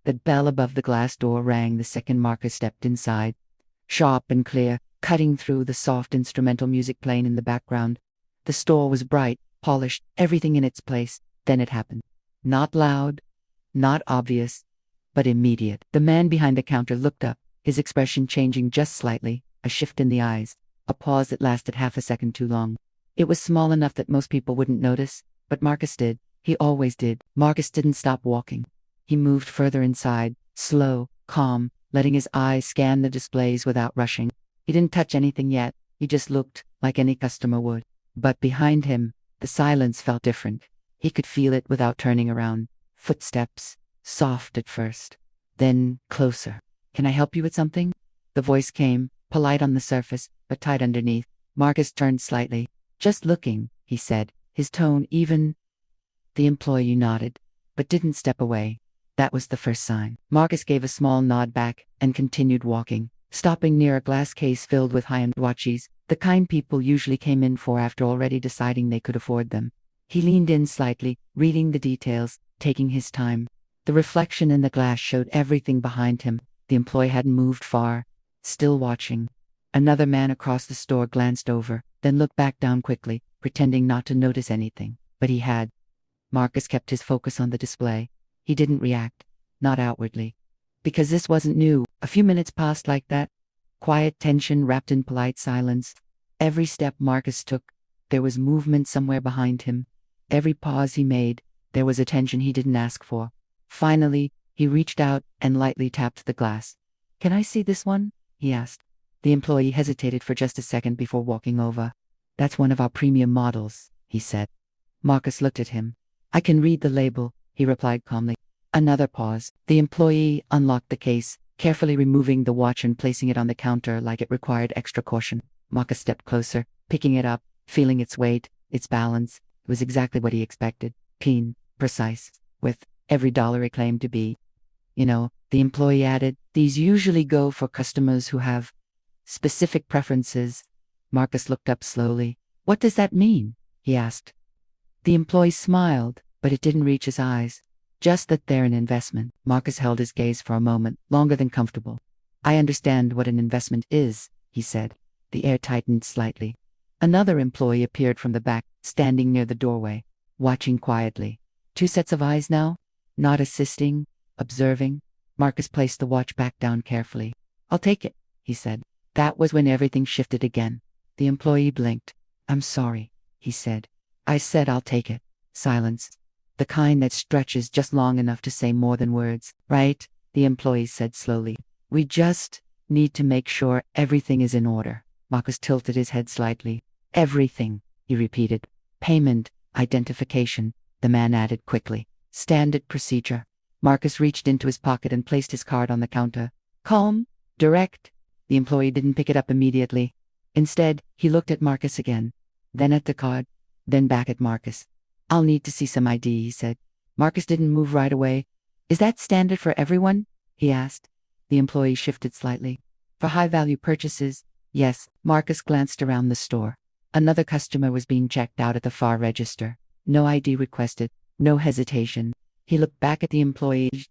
The bell above the glass door rang the second Marcus stepped inside. Sharp and clear, cutting through the soft instrumental music playing in the background. The store was bright, polished, everything in its place. Then it happened. Not loud, not obvious, but immediate. The man behind the counter looked up, his expression changing just slightly, a shift in the eyes, a pause that lasted half a second too long. It was small enough that most people wouldn't notice, but Marcus did. He always did. Marcus didn't stop walking. He moved further inside, slow, calm, letting his eyes scan the displays without rushing. He didn't touch anything yet, he just looked, like any customer would. But behind him, the silence felt different. He could feel it without turning around. Footsteps, soft at first, then closer. "Can I help you with something?" The voice came, polite on the surface, but tight underneath. Marcus turned slightly. "Just looking," he said, his tone even. The employee nodded, but didn't step away. That was the first sign. Marcus gave a small nod back and continued walking, stopping near a glass case filled with high-end watches, the kind people usually came in for after already deciding they could afford them. He leaned in slightly, reading the details, taking his time. The reflection in the glass showed everything behind him. The employee hadn't moved far, still watching. Another man across the store glanced over, then looked back down quickly, pretending not to notice anything. But he had. Marcus kept his focus on the display. He didn't react, not outwardly. Because this wasn't new. A few minutes passed like that. Quiet tension wrapped in polite silence. Every step Marcus took, there was movement somewhere behind him. Every pause he made, there was attention he didn't ask for. Finally, he reached out and lightly tapped the glass. "Can I see this one?" he asked. The employee hesitated for just a second before walking over. "That's one of our premium models," he said. Marcus looked at him. "I can read the label," he replied calmly. Another pause. The employee unlocked the case, carefully removing the watch and placing it on the counter like it required extra caution. Marcus stepped closer, picking it up, feeling its weight, its balance. It was exactly what he expected. Keen, precise, with every dollar it claimed to be. "You know," the employee added, "these usually go for customers who have specific preferences." Marcus looked up slowly. "What does that mean?" he asked. The employee smiled, but it didn't reach his eyes. "Just that they're an investment." Marcus held his gaze for a moment, longer than comfortable. "I understand what an investment is," he said. The air tightened slightly. Another employee appeared from the back, standing near the doorway, watching quietly. Two sets of eyes now, not assisting, observing. Marcus placed the watch back down carefully. "I'll take it," he said. That was when everything shifted again. The employee blinked. "I'm sorry," he said. "I said I'll take it." Silence. The kind that stretches just long enough to say more than words. "Right," the employee said slowly. "We just need to make sure everything is in order." Marcus tilted his head slightly. "Everything," he repeated. "Payment, identification," the man added quickly. "Standard procedure." Marcus reached into his pocket and placed his card on the counter. "Calm, direct." The employee didn't pick it up immediately. Instead, he looked at Marcus again, then at the card, then back at Marcus. "I'll need to see some ID," he said. Marcus didn't move right away. "Is that standard for everyone?" he asked. The employee shifted slightly. "For high-value purchases, yes." Marcus glanced around the store. Another customer was being checked out at the far register. No ID requested, no hesitation. He looked back at the employee.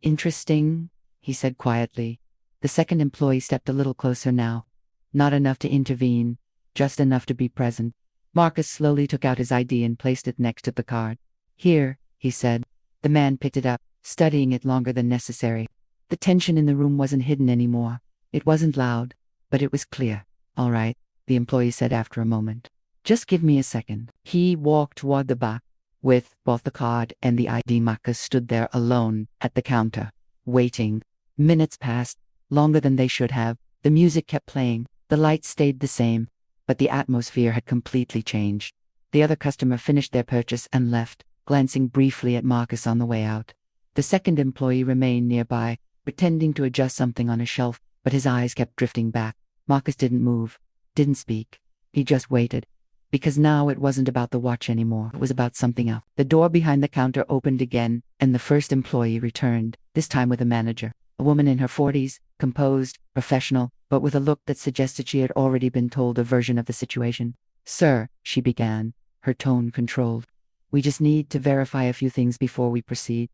"Interesting," he said quietly. The second employee stepped a little closer now. Not enough to intervene, just enough to be present. Marcus slowly took out his ID and placed it next to the card. "Here," he said. The man picked it up, studying it longer than necessary. The tension in the room wasn't hidden anymore. It wasn't loud, but it was clear. "All right," the employee said after a moment. "Just give me a second." He walked toward the back. With both the card and the ID, Marcus stood there alone at the counter, waiting. Minutes passed, longer than they should have. The music kept playing. The lights stayed the same, but the atmosphere had completely changed. The other customer finished their purchase and left, glancing briefly at Marcus on the way out. The second employee remained nearby, pretending to adjust something on a shelf, but his eyes kept drifting back. Marcus didn't move, didn't speak. He just waited. Because now it wasn't about the watch anymore. It was about something else. The door behind the counter opened again, and the first employee returned, this time with a manager. A woman in her 40s, composed, professional, but with a look that suggested she had already been told a version of the situation. "Sir," she began, her tone controlled. "We just need to verify a few things before we proceed."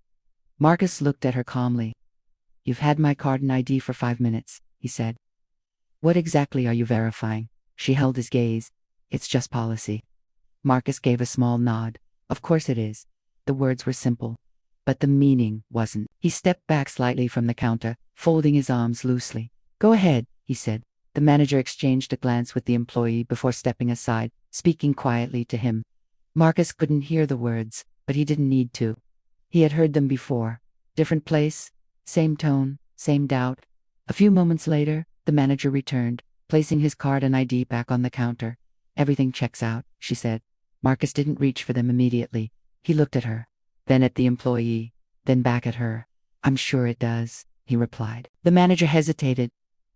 Marcus looked at her calmly. You've had my card and ID for 5 minutes, he said. What exactly are you verifying? She held his gaze. It's just policy. Marcus gave a small nod. Of course it is. The words were simple, but the meaning wasn't. He stepped back slightly from the counter, folding his arms loosely. Go ahead, he said. The manager exchanged a glance with the employee before stepping aside, speaking quietly to him. Marcus couldn't hear the words, but he didn't need to. He had heard them before. Different place, same tone, same doubt. A few moments later, the manager returned, placing his card and ID back on the counter. Everything checks out, she said. Marcus didn't reach for them immediately. He looked at her, then at the employee, then back at her. I'm sure it does, he replied. The manager hesitated.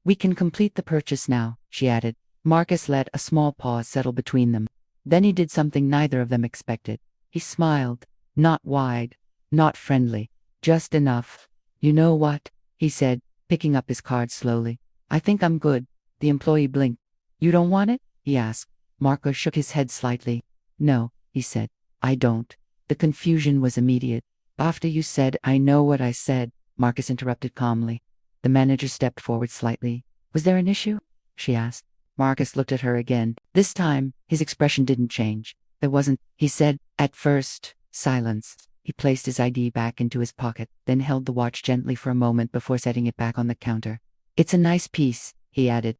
We can complete the purchase now, she added. Marcus let a small pause settle between them. Then he did something neither of them expected. He smiled, not wide, not friendly, just enough. You know what? He said, picking up his card slowly. I think I'm good. The employee blinked. You don't want it? He asked. Marcus shook his head slightly. No, he said. I don't. The confusion was immediate. After you said, I know what I said, Marcus interrupted calmly. The manager stepped forward slightly. Was there an issue? She asked. Marcus looked at her again. This time, his expression didn't change. There wasn't, he said. At first, silence. He placed his ID back into his pocket, then held the watch gently for a moment before setting it back on the counter. It's a nice piece, he added.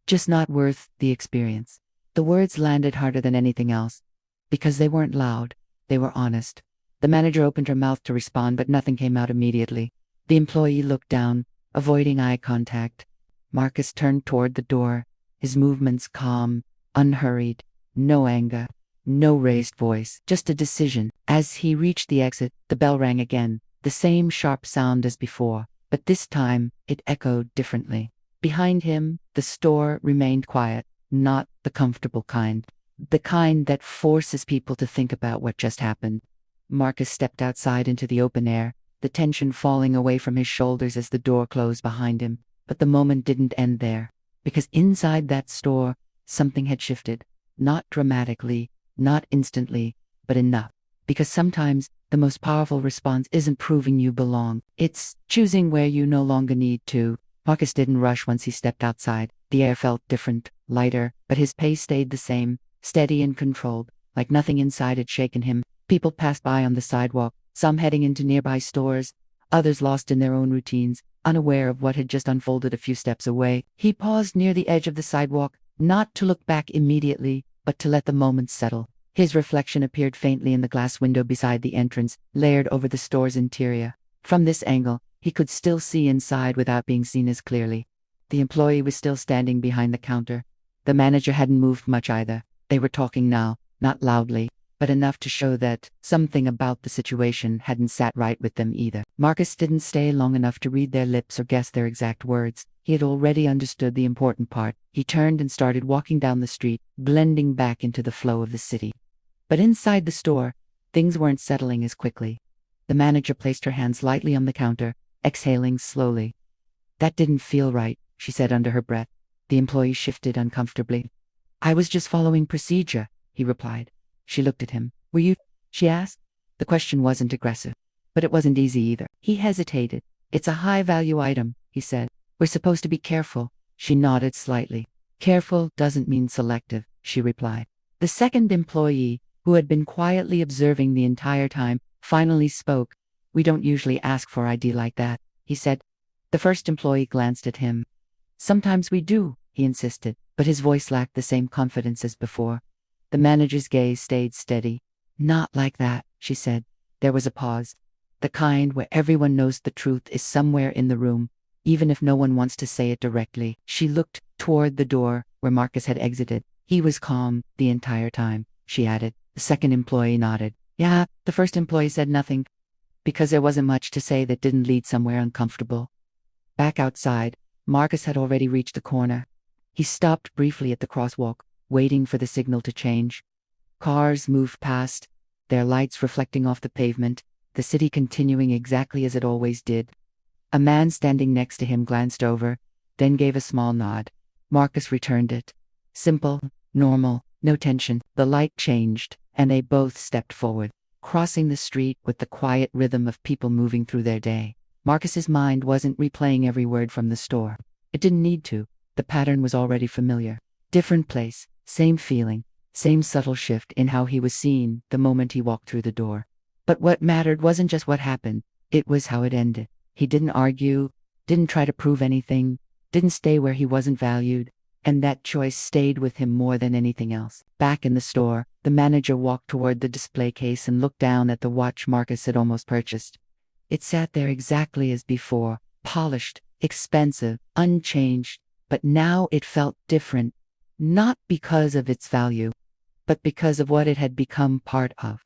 Just not worth the experience. The words landed harder than anything else. Because they weren't loud. They were honest. The manager opened her mouth to respond, but nothing came out immediately. The employee looked down, avoiding eye contact. Marcus turned toward the door, his movements calm, unhurried, no anger, no raised voice, just a decision. As he reached the exit, the bell rang again, the same sharp sound as before, but this time it echoed differently. Behind him, the store remained quiet, not the comfortable kind. The kind that forces people to think about what just happened. Marcus stepped outside into the open air, the tension falling away from his shoulders as the door closed behind him. But the moment didn't end there, because inside that store, something had shifted. Not dramatically, not instantly, but enough. Because sometimes, the most powerful response isn't proving you belong. It's choosing where you no longer need to. Marcus didn't rush once he stepped outside. The air felt different, lighter, but his pace stayed the same, steady and controlled, like nothing inside had shaken him. People passed by on the sidewalk, some heading into nearby stores, others lost in their own routines, unaware of what had just unfolded a few steps away. He paused near the edge of the sidewalk, not to look back immediately, but to let the moment settle. His reflection appeared faintly in the glass window beside the entrance, layered over the store's interior. From this angle, he could still see inside without being seen as clearly. The employee was still standing behind the counter. The manager hadn't moved much either. They were talking now, not loudly, but enough to show that something about the situation hadn't sat right with them either. Marcus didn't stay long enough to read their lips or guess their exact words. He had already understood the important part. He turned and started walking down the street, blending back into the flow of the city. But inside the store, things weren't settling as quickly. The manager placed her hands lightly on the counter, exhaling slowly. That didn't feel right, she said under her breath. The employee shifted uncomfortably. I was just following procedure, he replied. She looked at him. Were you? She asked. The question wasn't aggressive, but it wasn't easy either. He hesitated. It's a high-value item, he said. We're supposed to be careful. She nodded slightly. Careful doesn't mean selective, she replied. The second employee, who had been quietly observing the entire time, finally spoke. We don't usually ask for ID like that, he said. The first employee glanced at him. Sometimes we do, he insisted, but his voice lacked the same confidence as before. The manager's gaze stayed steady. Not like that, she said. There was a pause. The kind where everyone knows the truth is somewhere in the room, even if no one wants to say it directly. She looked toward the door where Marcus had exited. He was calm the entire time, she added. The second employee nodded. Yeah, the first employee said nothing, because there wasn't much to say that didn't lead somewhere uncomfortable. Back outside, Marcus had already reached the corner. He stopped briefly at the crosswalk, waiting for the signal to change. Cars moved past, their lights reflecting off the pavement, the city continuing exactly as it always did. A man standing next to him glanced over, then gave a small nod. Marcus returned it. Simple, normal, no tension. The light changed, and they both stepped forward, crossing the street with the quiet rhythm of people moving through their day. Marcus's mind wasn't replaying every word from the store. It didn't need to. The pattern was already familiar. Different place, same feeling, same subtle shift in how he was seen the moment he walked through the door. But what mattered wasn't just what happened, it was how it ended. He didn't argue, didn't try to prove anything, didn't stay where he wasn't valued, and that choice stayed with him more than anything else. Back in the store, the manager walked toward the display case and looked down at the watch Marcus had almost purchased. It sat there exactly as before, polished, expensive, unchanged, but now it felt different, not because of its value, but because of what it had become part of.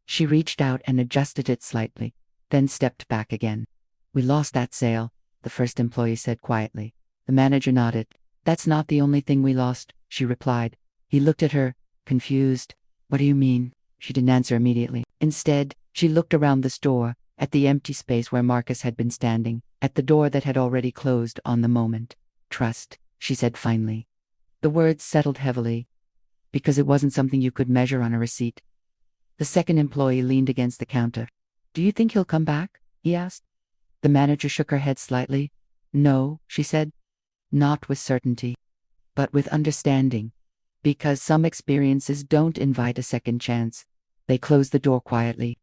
She reached out and adjusted it slightly, then stepped back again. "We lost that sale," the first employee said quietly. The manager nodded. "That's not the only thing we lost," she replied. He looked at her, confused. "What do you mean?" She didn't answer immediately. Instead, she looked around the store, at the empty space where Marcus had been standing, at the door that had already closed on the moment. "Trust," she said finally. The words settled heavily, because it wasn't something you could measure on a receipt. The second employee leaned against the counter. "Do you think he'll come back?" he asked. The manager shook her head slightly. "No," she said. "Not with certainty, but with understanding. Because some experiences don't invite a second chance." They closed the door quietly,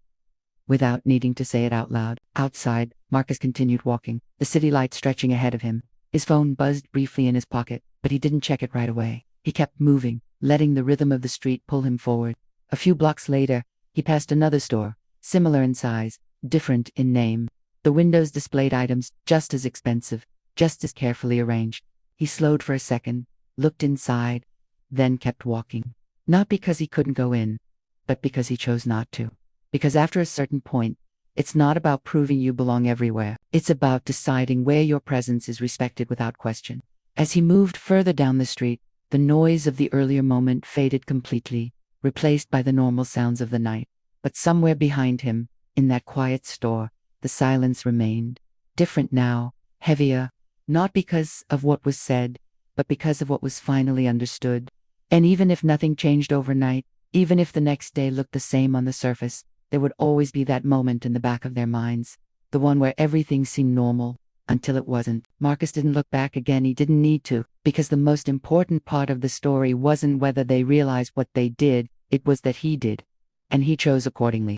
without needing to say it out loud. Outside, Marcus continued walking, the city light stretching ahead of him. His phone buzzed briefly in his pocket, but he didn't check it right away. He kept moving, letting the rhythm of the street pull him forward. A few blocks later, he passed another store, similar in size, different in name. The windows displayed items just as expensive, just as carefully arranged. He slowed for a second, looked inside, then kept walking. Not because he couldn't go in, but because he chose not to. Because after a certain point, it's not about proving you belong everywhere. It's about deciding where your presence is respected without question. As he moved further down the street, the noise of the earlier moment faded completely, replaced by the normal sounds of the night. But somewhere behind him, in that quiet store, the silence remained. Different now, heavier, not because of what was said, but because of what was finally understood. And even if nothing changed overnight, even if the next day looked the same on the surface, there would always be that moment in the back of their minds, the one where everything seemed normal, until it wasn't. Marcus didn't look back again, he didn't need to, because the most important part of the story wasn't whether they realized what they did, it was that he did, and he chose accordingly.